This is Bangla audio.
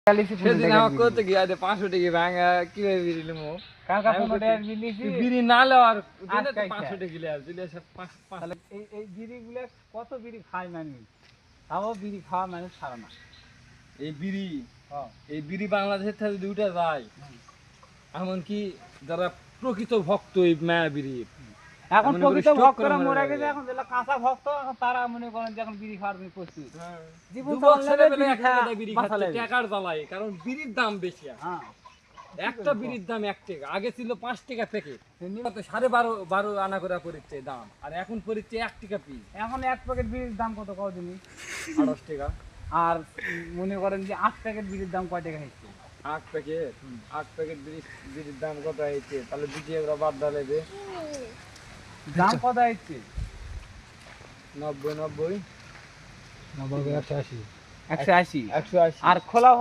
সেদিন আমার করতে গিয়ে 500 টাকা ভাঙা কিভাবে বিড়ি নেবো? বিড়ি না লেওয়ার 500 টাকা দিলে দিলে তাহলে এই বিড়িগুলো কত বিড়ি খায় মানুষ, তাও বিড়ি খাওয়া মানুষ ছাড়ে না। এই বিড়ি বাংলাদেশের থেকে যদি উঠে যায়, এমনকি যারা প্রকৃত ভক্ত এই মায়া বিড়ির, এখন মনে করি প্রকৃত stroke করে ভক্তরা মরে মরে যাবে। গেছে, এখন যেগুলা কাঁচা ভক্ত এখন তারা মনে করেন যে এখন বিড়ি খাওয়ার জন্য প্রস্তুত। জীবন যুবক চালালে ছেলেপেলে বিড়ি একটা খাওয়া বিড়ি বাঁচা খাচ্ছে লাগবে। টাকার জ্বালায়, কারণ বিড়ির দাম বেশি আছে। হ্যাঁ, একটা বিড়ির দাম 1 টাকা, আগে ছিল 5 টাকা প্যাকেট, 12.5 আনা করে পড়ছে দাম, আর এখন পড়ছে 1 টাকা পিস, এখন এক প্যাকেট বিড়ির দাম কত কদিন? 28 টাকা। আর মনে করেন যে 8 প্যাকেট বিড়ির দাম কয় টাকা হচ্ছে? 8 প্যাকেট বিড়ির দাম কত হয়েছে? তাহলে বুঝিয়ে ওরা বাদ ডালে দাম কত হচ্ছে? 90 90 180। আর খোলা